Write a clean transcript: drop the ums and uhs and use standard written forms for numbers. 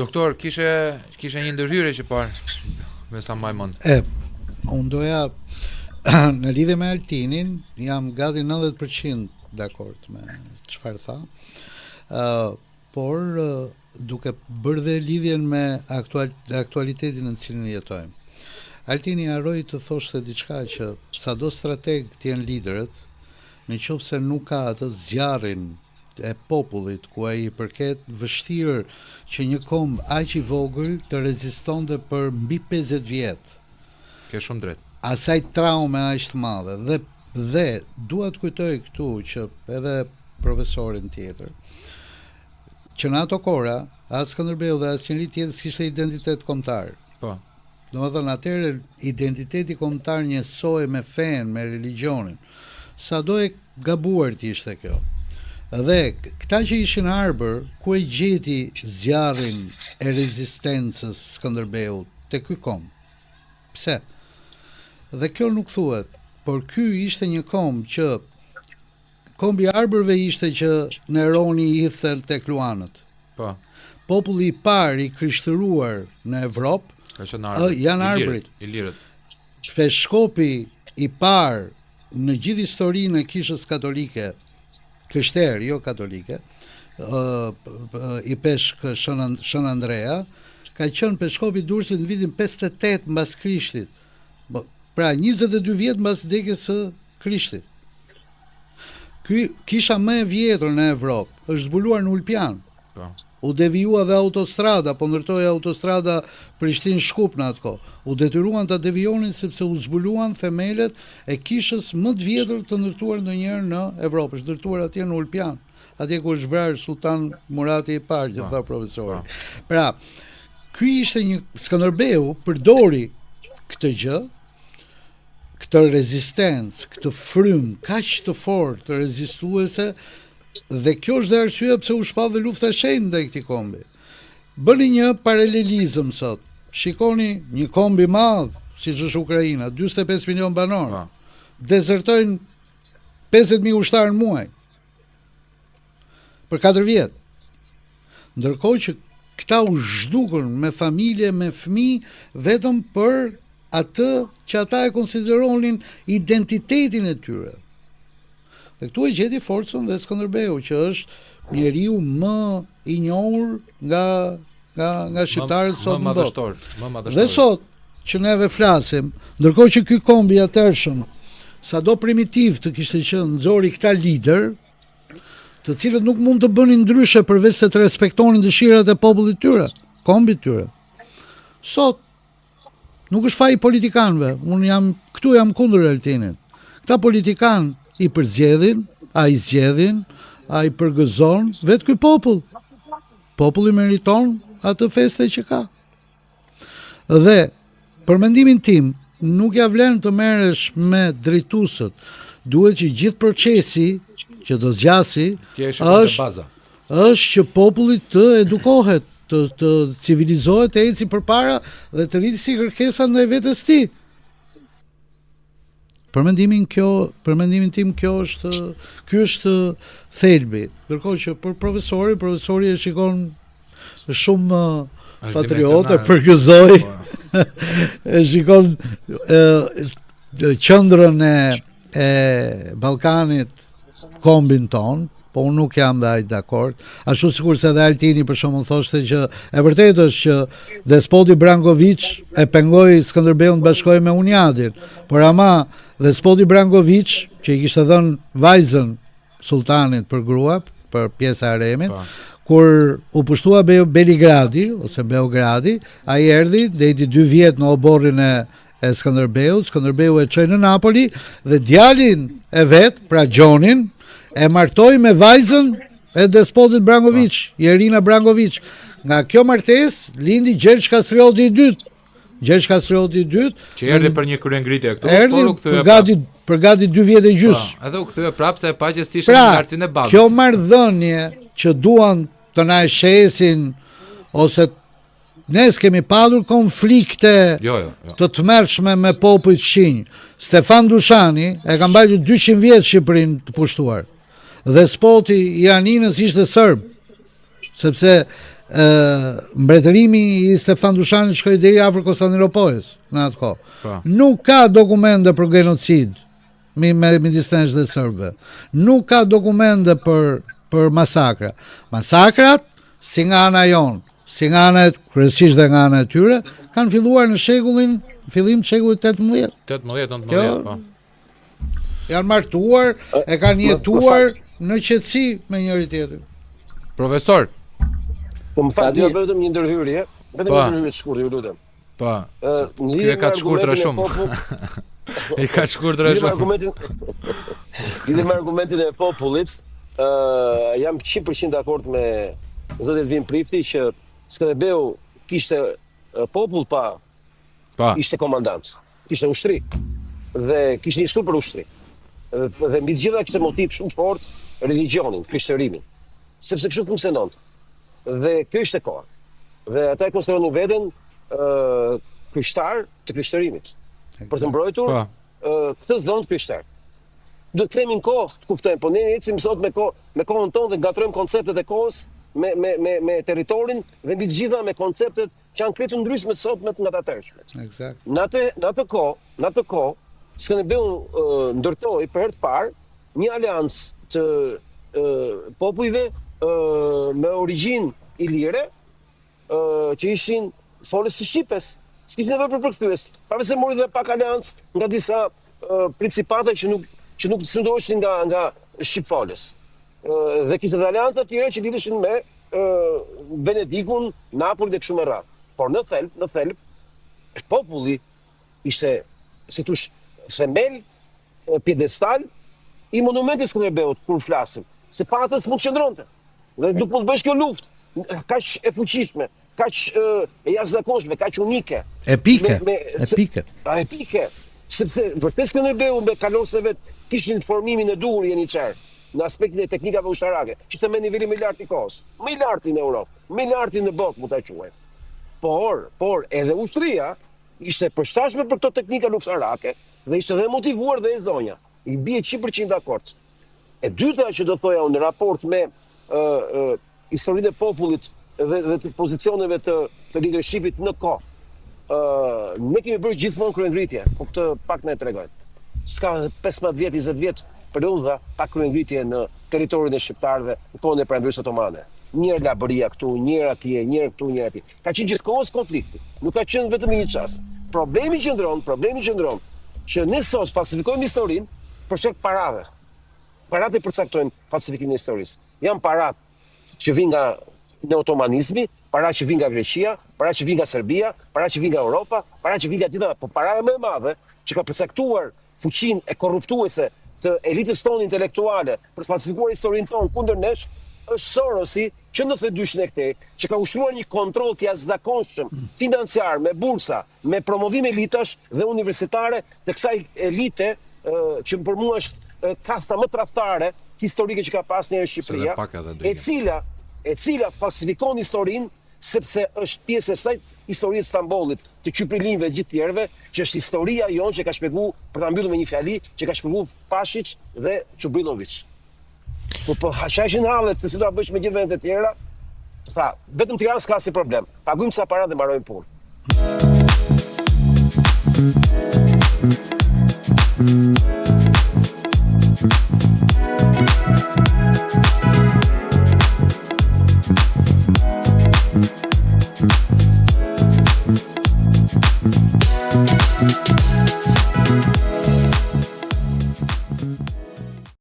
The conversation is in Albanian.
Doktor, kishe një ndërhyrje që parë, me sa mbaj mend. Unë doja në lidhje me Altinin, jam gati 90% dakord me çfarë tha. Por duke bërë dhe lidhjen me aktualitetin në të cilin jetojmë. Altini harroi të thoshte diçka që sado strateg të jenë liderët, nëse nuk ka atë zjarrin e popullit ku ai i përket vështirë që një komb aq i vogël të rezistonte për mbi 50 vjet. Ke shumë drejt. Asaj traume aq të madhe dhe dua të kujtoj këtu që edhe profesorin tjetër që në ato kohra as Skënderbeu dhe asnjëri tjetër s'kishte identitet kombëtar. Po. Domethënë atëherë identiteti kombëtar njësoj me fen, me religionin. Sado e gabuar të ishte kjo. Dhe këta që ishin arbër, ku e gjeti zjarrin e rezistencës Skënderbeut te ky komb? Pse? Dhe kjo nuk thuhet, por ky ishte një komb që kombi i arbërve ishte që Neroni i hidhte tek luanët. Po. Populli i parë i krishtëruar në Evropë janë arbërit. I lirët. Peshkopi i parë në gjithë historinë e kishës katolike, krishterë, jo katolike, i peshk Shën Andrea, ka qenë peshkopi i Durrësit në vitin 58 mbas Krishtit. Pra 22 vjet mbas vdekjes së Krishtit. Ky kisha më e vjetër në Evropë është zbuluar në Ulpian. Po. U devijua dhe autostrada, po ndërtoi autostrada Prishtinë-Shkup në atë kohë. U detyruan ta devijonin sepse u zbuluan themelet e kishës më të vjetër të ndërtuar ndonjëherë në Evropë, është ndërtuar atje në Ulpian, atje ku është vrarë Sultan Murati i parë, që tha profesori. Pra, ky ishte një Skënderbeu përdori këtë gjë, këtë rezistencë, këtë frym kaq të fortë të rezistuese. Dhe kjo është dhe arsyeja pse u shpall dhe lufta e shenjtë ndaj këtij kombi. Bëni një paralelizëm sot. Shikoni një komb i madh, siç është Ukraina, 45 milion banor. Dezertojnë 50.000 ushtarë në muaj. Për 4 vjet. Ndërkohë që këta u zhdukën me familje, me fëmijë vetëm për atë që ata e konsideronin identitetin e tyre. Dhe këtu e gjeti forcën dhe Skënderbeu, që është njeriu më i njohur nga shqiptarët sot në botë. Dhe sot që neve flasim, ndërkohë që ky komb i atërshëm, sado primitiv të kishte qenë, nxori këta lider, të cilët nuk mund të bënin ndryshe përveç se të respektonin dëshirat e popullit tyre, kombit tyre. Sot nuk është faji politikanëve, unë jam kundër Altinit. Këta politikanë i përzgjedhin, a i zgjedhin, a i përgëzon, vetë ky popull. Populli meriton atë feste që ka. Dhe, për mendimin tim, nuk ja vlen të merresh me drejtuesët. Duhet që gjithë procesi që do zgjasi është që populli të edukohet, të civilizohet, të eci përpara dhe të rriti si kërkesa ndaj vetes tij. Për mendimin tim ky është thelbi. Ndërkohë që për profesori e shikon shumë patriot, e përgëzoi. E shikon qendrën e Ballkanit, kombin ton, po unë nuk jam dhe aq dakord. Ashtu sikur se edhe Altini për shembull thoshte që e vërtetë është që despoti Branković e pengoi Skënderbeun të bashkohej me Uniadin, por ama despoti Branković, që i kishte dhënë vajzën sultanit për grua, për pjesë e haremit, kur u pushtua Beligradi ose Beogradi, ai erdhi, deti 2 vjet në oborrin e Skënderbeut. Skënderbeu e çoi në Napoli dhe djalin e vet, pra Gjonin, e martoi me vajzën e despotit Branković, Jerina Branković. Nga kjo martesë lindi Gjergj Kastrioti i dytë. Gjergj Kastrioti i dytë, që erdhi për një kryengritje këtu, por u kthye për gati 2 vjet e gjys. Edhe u kthye prapë se e pa që s'ishte në qartësinë e bazës. Kjo marrëdhënie që duan të na shesin ose ne s'kemi padur konflikte të tmerrshme me popujt fqinj. Stefan Dushani e ka mbajtur 200 vjet Shqipërinë të pushtuar. Despoti i Aninës ishte serb, sepse mbretërimi i Stefan Dushanit shkoi deri afër Konstantinopolis në atë kohë. Po. Nuk ka dokumente për genocid midis nesh dhe serbëve. Nuk ka dokumente për masakra. Masakrat, si nga ana jonë, si nga ana kryesisht dhe nga ana e tyre, kanë filluar në fillim të shekullit 18. 18-19, po. Janë martuar, e kanë jetuar në qetësi me njëri tjetrin. Profesor. Po më fal, do vetëm një ndërhyrje, vetëm një ndërhyrje të shkurtër, ju lutem. Po. Ky ka të shkurtra shumë. E ka të shkurtra shumë. Lidhur me argumentin e popullit, jam 100% dakord me zotin Elvin Prifti që Skënderbeu kishte popull pa ishte komandant, kishte ushtri dhe kishte një super ushtri. Dhe mbi të gjitha kishte motiv shumë fort religionin, krishtërimin. Sepse kështu funksiononte. Dhe kjo ishte koha. Dhe ata e konsideronin veten krishtar të krishtërimit. Për të mbrojtur këtë zonë të krishtar. Do të themi në kohë të kuftojmë, po ne ecim sot me kohën tonë dhe ngatrojmë konceptet e kohës me territorin dhe mbi të gjitha me konceptet që janë krejt ndryshme sot me nga të atërshmet. Eksakt. Në atë kohë, Skënderbeu ndërtoi për herë të parë një aleancë të popujve me origjinë ilire, që ishin folës së Shqipes. S'kishin nevojë për përkthyes. Pavarësisht se mori dhe pak aleancë nga disa principate që nuk sundoheshin nga shqipfolës. Dhe kishte dhe aleanca të tjera që lidheshin me Venedikun, Napoli dhe kështu me radhë. Por në thelb, populli ishte, si thosh, themel, pjedestal i monumentit Skënderbeut kur flasim. Se patës mund të qëndronte. Dhe nuk mund të bësh kjo luftë. Kaq e fuqishme, kaq e jashtëzakonshme, kaq unike. Epike. Epike. Sepse vërtet Skënderbeu me kalorësit e vet kishin formimin e duhur jeniçar në aspektin e teknikave ushtarake, që ishte me nivelin më lart i kohës, më i larti në Europë, më i larti në botë, mund ta quajmë. Por edhe ushtria ishte përshtatshme për këto teknika luftarake dhe ishte edhe motivuar dhe e zonja. I bie 100% dakord. E dyta që do thoja unë në raport me historinë e popullit dhe të pozicioneve të leadershipit në kohë. Ne kemi bërë gjithmonë kryengritje, po këtë pak na e tregojnë. S'ka 15 vjet, 20 vjet periudha pa kryengritje në territorin e shqiptarëve në kohën e Perëndimit Otomane. Njëra labëria këtu, njëra atje, njëra këtu, njëra atje. Ka qenë gjithkohës konflikti. Nuk ka qenë vetëm një çast. Problemi qëndron që ne sot falsifikojmë historinë për shkak parave. Paratë përcaktojnë falsifikimin e historisë. Janë paratë që vijnë nga neotomanizmi, para që vijnë nga Greqia, para që vijnë nga Serbia, para që vijnë nga Europa, para që vijnë nga gjitha, po para më e madhe që ka përcaktuar fuqinë e korruptuese të elitës tonë intelektuale për të falsifikuar historinë tonë kundër nesh, është Sorosi që në 92 e këtej, që ka ushtruar një kontroll të jashtëzakonshëm financiar me bursa, me promovim elitash dhe universitare të kësaj elite që për mua është kasta më tradhtare historike që ka pas njëherë Shqipëria, e cila falsifikon historinë sepse është pjesë e saj historisë të Stambollit, të Qyprilinëve, gjithë tjerëve, që është historia jonë që ka shpjeguar, për ta mbyllur me një fjali, që ka shpjeguar Pashiç dhe Çubrilović. Po haqashin hallet se si do ta bësh me gjithë vendet e tjera, tha, vetëm Tirana s'ka si problem. Pagujmë sa para dhe mbarojmë punë.